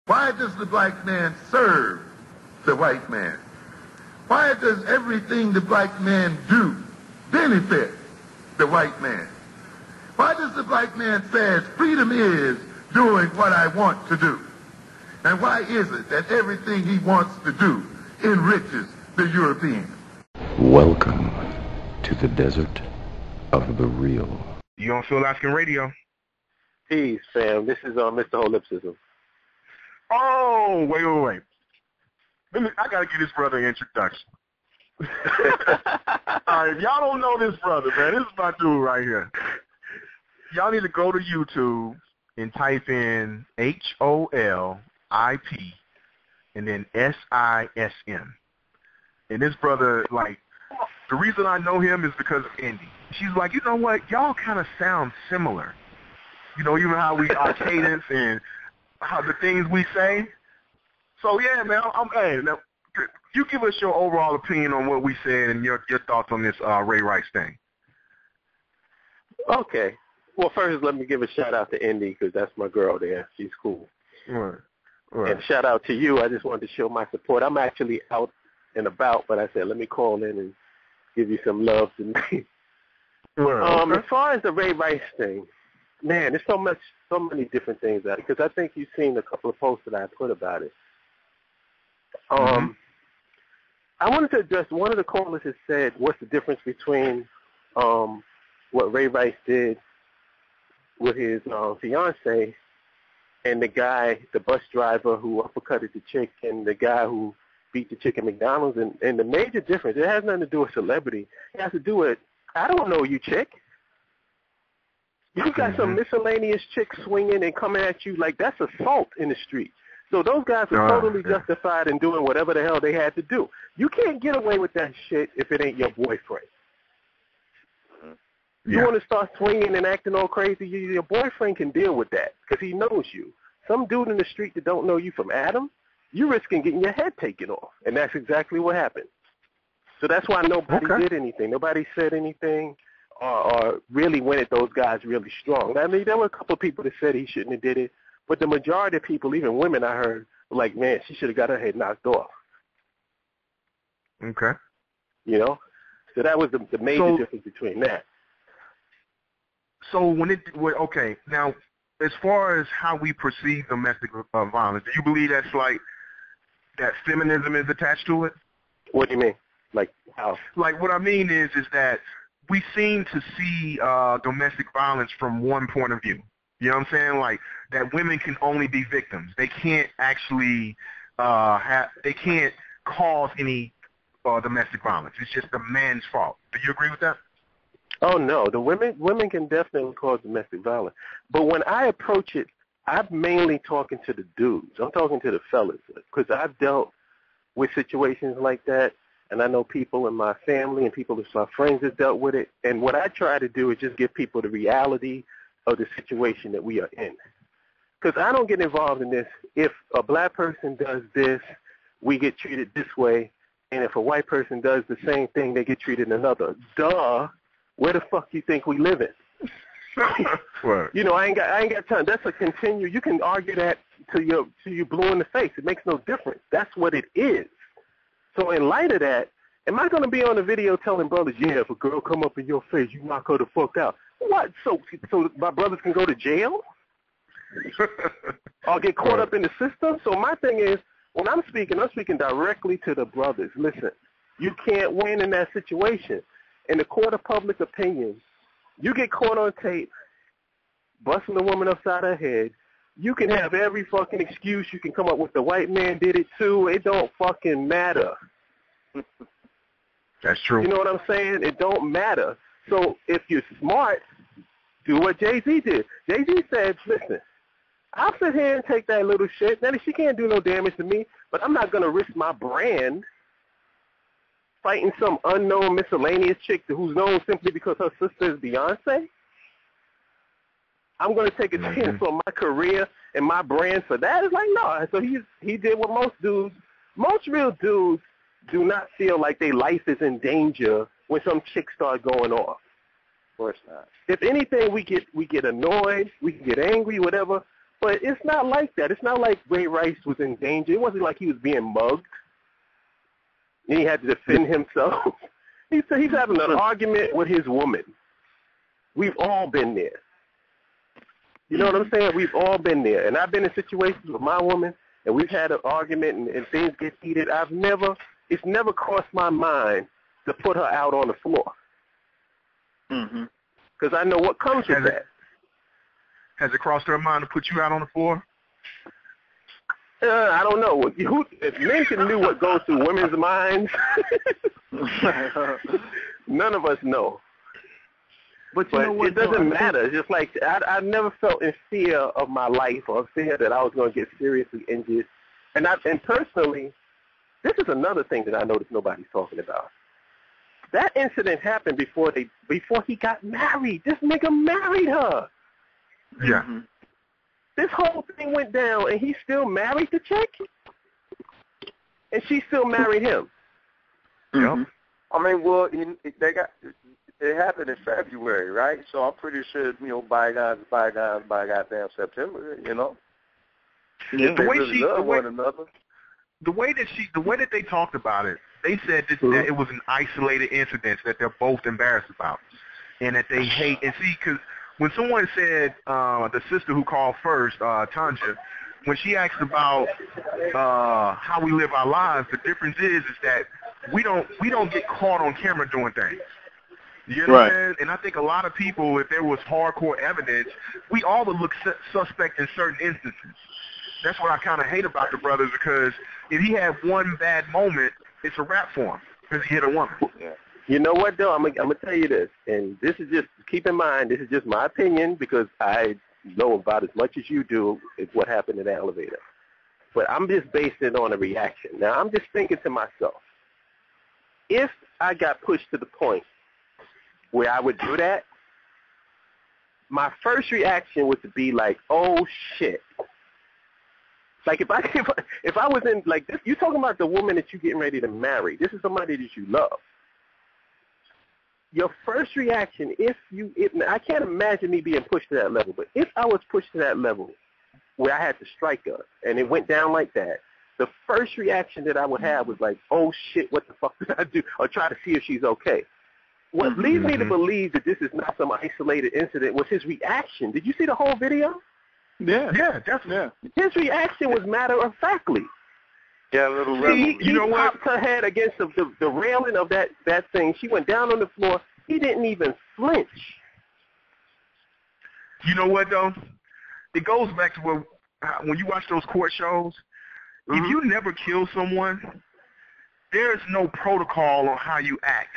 Why does the black man serve the white man? Why does everything the black man do benefit the white man? Why does the black man say freedom is doing what I want to do? And why is it that everything he wants to do enriches the European? Welcome to the desert of the real. You on Field Afrikan Radio? Peace, fam. This is Mr. Holipsism. Oh, wait. I got to give this brother an introduction. All right, if y'all don't know this brother, man, this is my dude right here. Y'all need to go to YouTube and type in HOLIP and then SISM. And this brother, like, the reason I know him is because of Indy. She's like, you know what? Y'all kind of sound similar. You know, even how our cadence and how the things we say. So, yeah, man, hey, now, you give us your overall opinion on what we said and your thoughts on this Ray Rice thing. Okay. Well, first, let me give a shout-out to Indy because that's my girl there. She's cool. Right. And shout-out to you. I just wanted to show my support. I'm actually out and about, but I said let me call in and give you some love to me. Okay. As far as the Ray Rice thing, man, there's so many different things out because I think you've seen a couple of posts that I put about it. I wanted to address one of the callers has said, what's the difference between what Ray Rice did with his fiance and the guy, the bus driver who uppercutted the chick and the guy who beat the chick at McDonald's. And the major difference, it has nothing to do with celebrity. It has to do with, I don't know you, chick. You got some miscellaneous chick swinging and coming at you like that's assault in the street. So those guys are totally justified in doing whatever the hell they had to do. You can't get away with that shit if it ain't your boyfriend. You want to start swinging and acting all crazy, your boyfriend can deal with that because he knows you. Some dude in the street that don't know you from Adam, you risking getting your head taken off. And that's exactly what happened. So that's why nobody did anything. Nobody said anything or really went at those guys really strong. I mean, there were a couple of people that said he shouldn't have did it. But the majority of people, even women I heard, were like, man, she should have got her head knocked off. Okay. You know? So that was the major difference between that. So okay, now, as far as how we perceive domestic violence, do you believe that's like, that feminism is attached to it? What do you mean? Like how? Like what I mean is that we seem to see domestic violence from one point of view. You know what I'm saying? Like that women can only be victims. They can't actually they can't cause any domestic violence. It's just the man's fault. Do you agree with that? Oh no, the women can definitely cause domestic violence. But when I approach it, I'm mainly talking to the dudes. I'm talking to the fellas because I've dealt with situations like that, and I know people in my family and people that's my friends that dealt with it. And what I try to do is just give people the reality of the situation that we are in. Because I don't get involved in this. If a black person does this, we get treated this way. And if a white person does the same thing, they get treated another. Duh. Where the fuck do you think we live in? You know, I ain't got time. That's a continue. You can argue that till you blue in the face. It makes no difference. That's what it is. So in light of that, am I going to be on the video telling brothers, yeah, if a girl come up in your face, you knock her the fuck out? What? So my brothers can go to jail? Or get caught up in the system? So my thing is, when I'm speaking directly to the brothers. Listen, you can't win in that situation. In the court of public opinion, you get caught on tape busting a woman upside her head. You can have every fucking excuse you can come up with. The white man did it too. It don't fucking matter. That's true. You know what I'm saying? It don't matter. So if you're smart, do what Jay-Z did. Jay-Z said, listen, I'll sit here and take that little shit. Now, she can't do no damage to me, but I'm not going to risk my brand fighting some unknown miscellaneous chick who's known simply because her sister is Beyonce. I'm going to take a chance on my career and my brand for that. It's like, no. So he did what most real dudes do not feel like their life is in danger when some chick start going off. Of course not. If anything, we get annoyed, we can get angry, whatever. But it's not like that. It's not like Ray Rice was in danger. It wasn't like he was being mugged and he had to defend himself. He's having an argument with his woman. We've all been there. You know what I'm saying? We've all been there. And I've been in situations with my woman, and we've had an argument, and things get heated. It's never crossed my mind to put her out on the floor. Because I know what comes with that. Has it crossed her mind to put you out on the floor? I don't know. If men can knew what goes through women's minds, none of us know. But you know what, it doesn't matter. It's just like I never felt in fear of my life or fear that I was going to get seriously injured. And personally, this is another thing that I noticed nobody's talking about. That incident happened before he got married. This nigga married her. Yeah. This whole thing went down, and he still married the chick, and she still married him. Yep. I mean, well, it happened in February, right? So I'm pretty sure, bygones by goddamn September, Yeah. The way that they talked about it, they said that it was an isolated incident that they're both embarrassed about, and that they hate. And see, because when someone said, the sister who called first, Tanja, when she asked about how we live our lives, the difference is that we don't get caught on camera doing things. You know what I'm saying? And I think a lot of people, if there was hardcore evidence, we all would look suspect in certain instances. That's what I kind of hate about the brothers, because if he had one bad moment, it's a rap for him because he hit a woman. Yeah. You know what, though? I'm gonna tell you this, and this is just, keep in mind, this is just my opinion because I know about as much as you do is what happened in the elevator. But I'm just basing it on a reaction. Now, I'm just thinking to myself, if I got pushed to the point where I would do that, my first reaction was to be like, oh, shit. Like, if I was in, like, this, you're talking about the woman that you're getting ready to marry. This is somebody that you love. Your first reaction, I can't imagine me being pushed to that level, but if I was pushed to that level where I had to strike her and it went down like that, the first reaction that I would have was like, oh, shit, what the fuck did I do? Or try to see if she's okay. What leads me to believe that this is not some isolated incident was his reaction. Did you see the whole video? Yeah, definitely. Yeah. His reaction was matter-of-factly. Yeah, a little rebel. He popped her head against the railing of that thing. She went down on the floor. He didn't even flinch. You know what, though? It goes back to when you watch those court shows, if you never kill someone, there's no protocol on how you act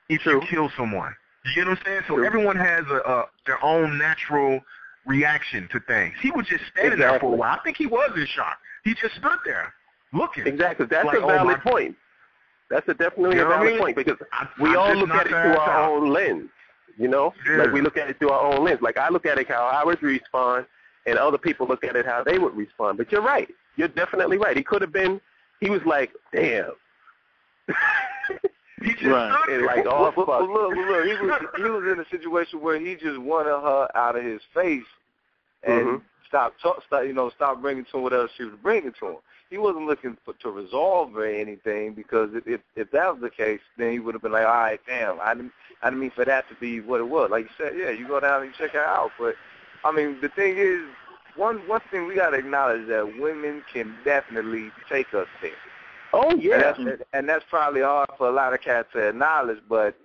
if you kill someone. You get what I'm saying? So everyone has their own natural reaction to things. He was just standing there for a while. I think he was in shock. He just stood there looking. Exactly. That's like, a valid point. That's definitely a valid point because we all look at it through our own lens, Like we look at it through our own lens. Like I look at it how I would respond, and other people look at it how they would respond. But you're right. You're definitely right. He was like, damn. He just stood like, oh, fuck. Look, he was in a situation where he just wanted her out of his face and stop bringing to him whatever she was bringing to him. He wasn't looking to resolve or anything because if that was the case, then he would have been like, all right, damn, I didn't mean for that to be what it was. Like you said, yeah, you go down and you check her out. But, I mean, the thing is, one thing we got to acknowledge that women can definitely take us there. Oh, yeah. And that's probably hard for a lot of cats to acknowledge, but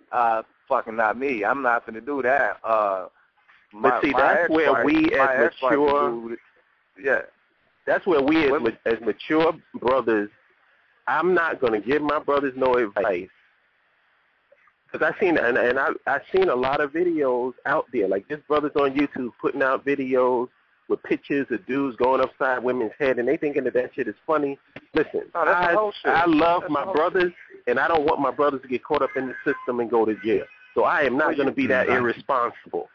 fucking not me. I'm not going to do that. But see, that's where we as mature... Yeah. That's where we as mature brothers, I'm not going to give my brothers no advice. Because I've seen a lot of videos out there. Like this brother's on YouTube putting out videos with pictures of dudes going upside women's head, and they thinking that shit is funny. Listen, I love my brothers, and I don't want my brothers to get caught up in the system and go to jail. So I am not going to be that irresponsible.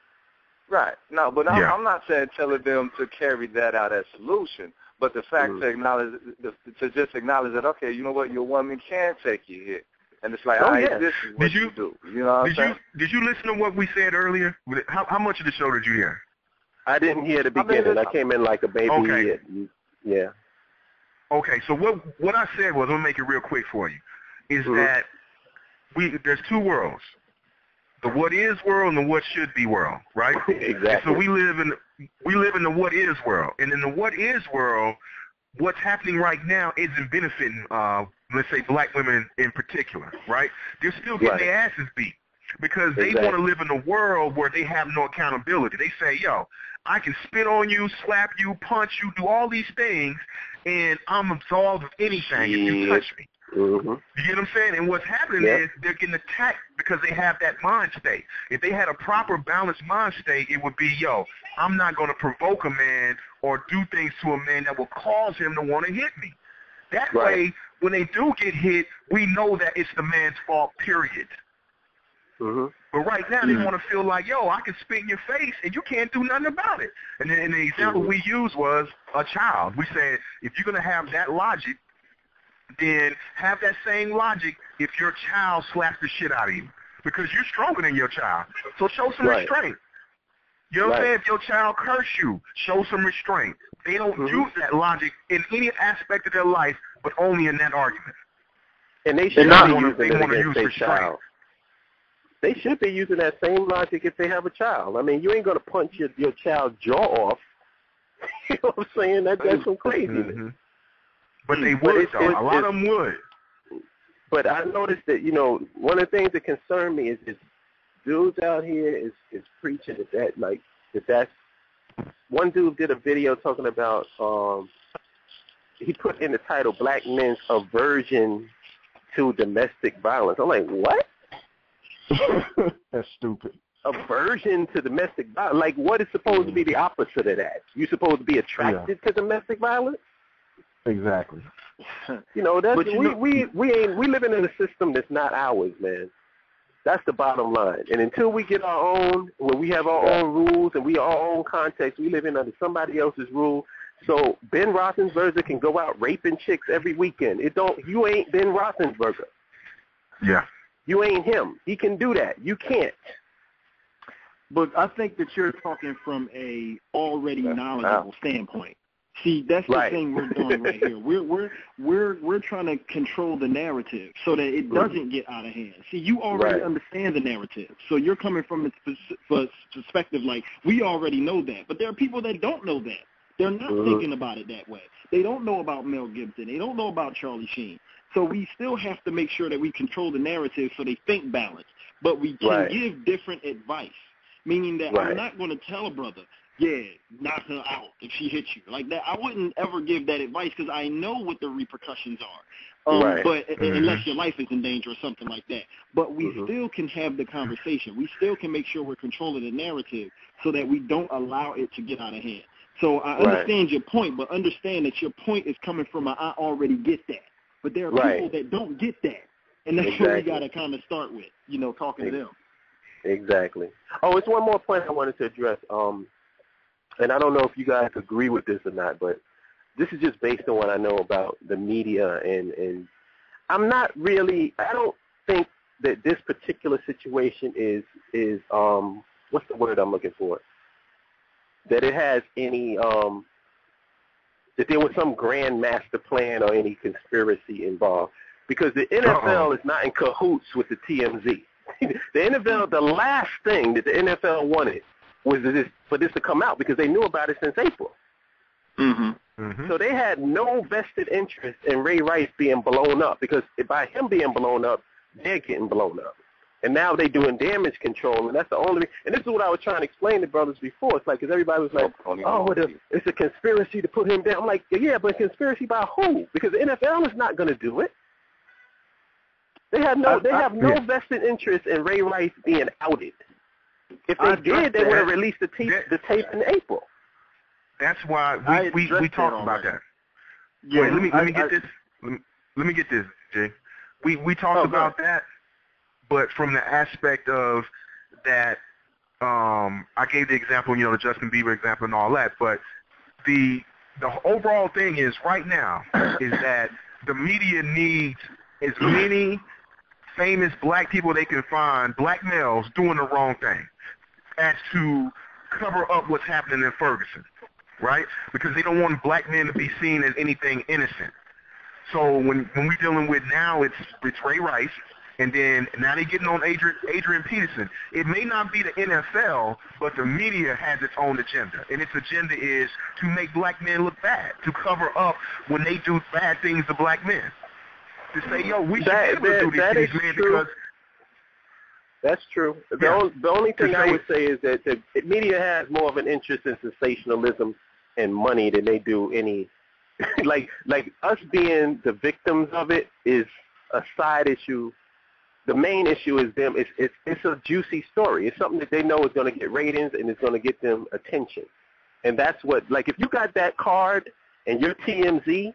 Right. No, but I'm not saying telling them to carry that out as solution, but the fact to just acknowledge that, okay, you know what, your woman can take you here. And it's like, this is what you do. You know what I'm saying? Did you listen to what we said earlier? How much of the show did you hear? I didn't hear the beginning. I came in like a baby. Okay. Yeah. Okay, so what I said was, I'm going to make it real quick for you, is that there's two worlds, the what is world and the what should be world, right? Exactly. And so we live in the what is world. And in the what is world, what's happening right now isn't benefiting, let's say, black women in particular, right? They're still getting their asses beat because they want to live in a world where they have no accountability. They say, yo, I can spit on you, slap you, punch you, do all these things, and I'm absolved of anything if you touch me. You get what I'm saying? And what's happening is they're getting attacked because they have that mind state. If they had a proper balanced mind state, it would be, yo, I'm not going to provoke a man or do things to a man that will cause him to want to hit me. That way, when they do get hit, we know that it's the man's fault, period. But right now, they want to feel like, yo, I can spit in your face, and you can't do nothing about it. And then the example we used was a child. We said, if you're going to have that logic, then have that same logic if your child slaps the shit out of you, because you're stronger than your child. So show some restraint. You know what I'm saying? If your child curse you, show some restraint. They don't use that logic in any aspect of their life, but only in that argument. And they should want to use their child. They should be using that same logic if they have a child. I mean, you ain't going to punch your child's jaw off. You know what I'm saying? That's some craziness. But they would, though. A lot of them would. But I noticed that, you know, one of the things that concern me is this dudes out here is preaching that's one dude did a video talking about, he put in the title, Black Men's Aversion to Domestic Violence. I'm like, what? That's stupid. Aversion to domestic violence? Like, what is supposed to be the opposite of that? You supposed to be attracted to domestic violence? Exactly. You know, that's we living in a system that's not ours, man. That's the bottom line. And until we get our own, when we have our own rules and we our own context, we live in under somebody else's rule. So Ben Roethlisberger can go out raping chicks every weekend. You ain't Ben Roethlisberger. Yeah. You ain't him. He can do that. You can't. But I think that you're talking from a already knowledgeable standpoint. See, that's the thing we're doing right here. We're trying to control the narrative so that it doesn't get out of hand. See, you already understand the narrative, so you're coming from a perspective like we already know that. But there are people that don't know that. They're not thinking about it that way. They don't know about Mel Gibson. They don't know about Charlie Sheen. So we still have to make sure that we control the narrative so they think balanced. But we can give different advice, meaning that I'm not going to tell a brother, knock her out if she hits you. Like that, I wouldn't ever give that advice because I know what the repercussions are. But unless your life is in danger or something like that. But we still can have the conversation. We still can make sure we're controlling the narrative so that we don't allow it to get out of hand. So I understand your point, but understand that your point is coming from I already get that. But there are people that don't get that. And that's what we got to kind of start with, you know, talking to them. Exactly. Oh, it's one more point I wanted to address. And I don't know if you guys agree with this or not, but this is just based on what I know about the media. And I don't think that this particular situation is what's the word I'm looking for? That it has any, that there was some grand master plan or any conspiracy involved. Because the NFL is not in cahoots with the TMZ. The NFL, the last thing that the NFL wanted was for this to come out because they knew about it since April. So they had no vested interest in Ray Rice being blown up because by him being blown up, they're getting blown up. And now they're doing damage control, and that's the only – and this is what I was trying to explain to brothers before. It's like because everybody was like, it's a conspiracy to put him down. I'm like, yeah, but conspiracy by who? Because the NFL is not going to do it. They have no vested interest in Ray Rice being outed. If they did, they would have released the tape in April. That's why we talked about that. Yeah, wait, let me get this. Let me get this, Jay. We talked about that, but from the aspect of that, I gave the example, you know, the Justin Bieber example and all that. But the overall thing is right now is that the media needs as many famous black people they can find, black males doing the wrong thing, as to cover up what's happening in Ferguson, right? Because they don't want black men to be seen as anything innocent. So when we're dealing with now, it's Ray Rice, and then now they're getting on Adrian Peterson. It may not be the NFL, but the media has its own agenda, and its agenda is to make black men look bad, to cover up when they do bad things to black men. To say, yo, we should be able to do these things, man, because... That's true. The only thing I would say is that the media has more of an interest in sensationalism and money than they do any... like us being the victims of it is a side issue. The main issue is them. It's a juicy story. It's something that they know is going to get ratings and it's going to get them attention. And that's what, like, if you got that card and you're TMZ,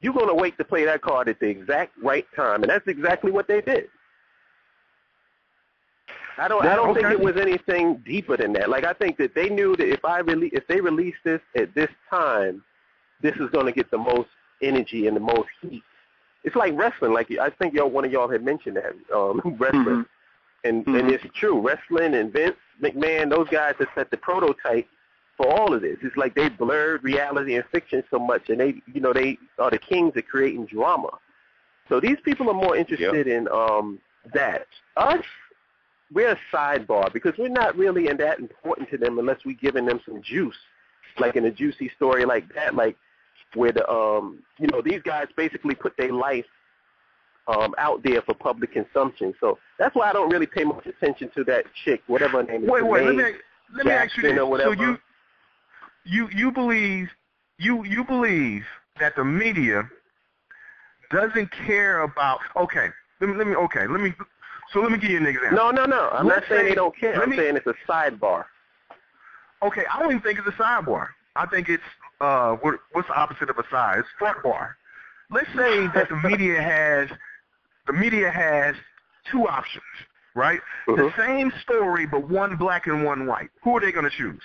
you're going to wait to play that card at the exact right time. And that's exactly what they did. I don't think it was anything deeper than that. Like, I think that they knew that if they release this at this time, this is going to get the most energy and the most heat. It's like wrestling. Like, I think one of y'all had mentioned that, wrestling. And it's true. Wrestling and Vince McMahon, those guys that set the prototype for all of this. It's like they blurred reality and fiction so much, and they are the kings of creating drama. So these people are more interested in that. Us, we're a sidebar because we're not really that important to them unless we're giving them some juice, like in a juicy story like that, like where the these guys basically put their life out there for public consumption. So that's why I don't really pay much attention to that chick, whatever her name is. Wait, let me ask you this. So you believe that the media doesn't care about? Okay, let me give you an example. No. I'm not saying they don't care. I'm saying it's a sidebar. Okay, I don't even think it's a sidebar. I think it's what's the opposite of a side? It's front bar. Let's say that the media has two options, right? The same story, but one black and one white. Who are they going to choose?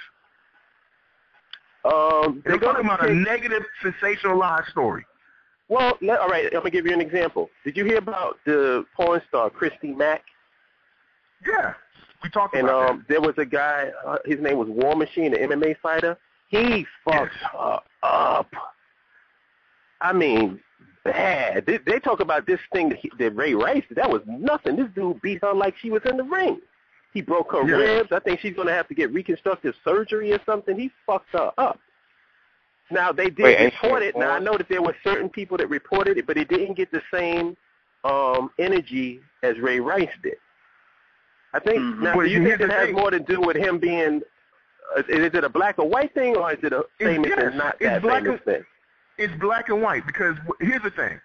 They're talking about a negative, sensationalized story. Well, all right, I'm going to give you an example. Did you hear about the porn star, Christy Mack? Yeah, we talked about that. There was a guy, his name was War Machine, an MMA fighter. He fucked her up. I mean, bad. They talk about this thing that Ray Rice, that was nothing. This dude beat her like she was in the ring. He broke her ribs. I think she's going to have to get reconstructive surgery or something. He fucked her up. Now, they did report it. Now, I know that there were certain people that reported it, but it didn't get the same energy as Ray Rice did. I think, now, do you think it has more to do with him being, is it a black or white thing, or is it a famous and not that famous thing? It's black and white, because here's the thing.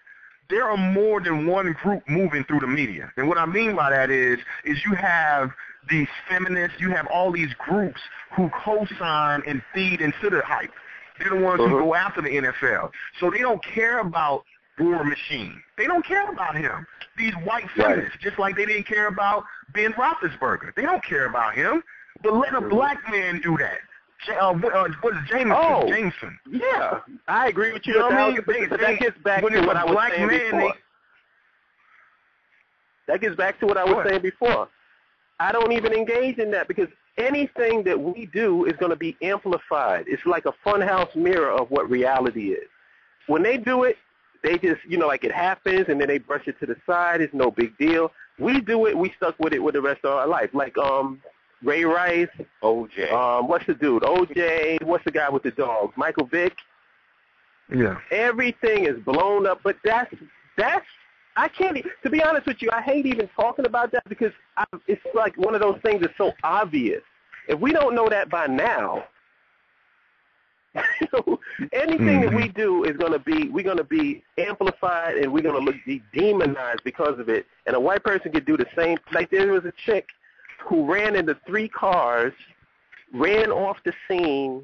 There are more than one group moving through the media. And what I mean by that is you have these feminists, you have all these groups who co-sign and feed into the hype. They're the ones who go after the NFL. So they don't care about War Machine. They don't care about him. These white feminists, just like they didn't care about Ben Roethlisberger. They don't care about him. But let a black man do that. What is Jameson? Jameson. Yeah, I agree with you. But that gets back to what I was saying before. That gets back to what I was saying before. I don't even engage in that because anything that we do is going to be amplified. It's like a funhouse mirror of what reality is. When they do it, they just, like it happens and then they brush it to the side. It's no big deal. We do it. We stuck with it with the rest of our life. Like Ray Rice. OJ. What's the dude? OJ. What's the guy with the dogs? Michael Vick. Yeah. Everything is blown up, but that's I can't, to be honest with you, I hate even talking about that because it's like one of those things that's so obvious. If we don't know that by now, anything that we do is we're going to be amplified and we're going to be demonized because of it. And a white person could do the same. Like there was a chick who ran into 3 cars, ran off the scene,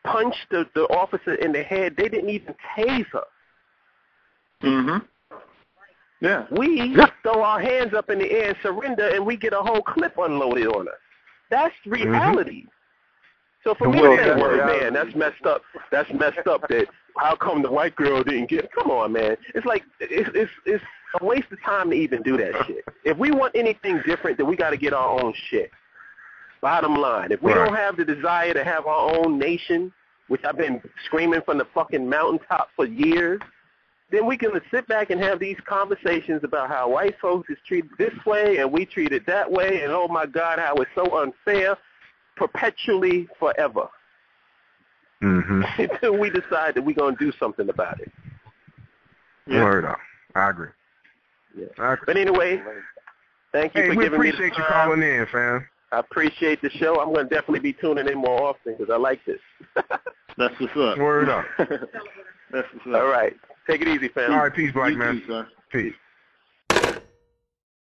punched the officer in the head. They didn't even tase her. Mm-hmm. Yeah. We throw our hands up in the air and surrender, and we get a whole clip unloaded on us. That's reality. So for me to say, man, that's messed up. That's messed up. That how come the white girl didn't get it? Come on, man. It's like it's a waste of time to even do that shit. If we want anything different, then we got to get our own shit. Bottom line, if we don't have the desire to have our own nation, which I've been screaming from the fucking mountaintop for years, then we can sit back and have these conversations about how white folks is treated this way and we treat it that way, and oh my God, how it's so unfair, perpetually, forever. Until we decide that we're going to do something about it. Yeah. Word up. I agree. Yeah. But anyway, thank you for giving me the time. We appreciate you calling in, fam. I appreciate the show. I'm going to definitely be tuning in more often because I like this. That's what's up. Word up. That's what's up. All right. Take it easy, fam. All right. Peace, black man. Too, peace.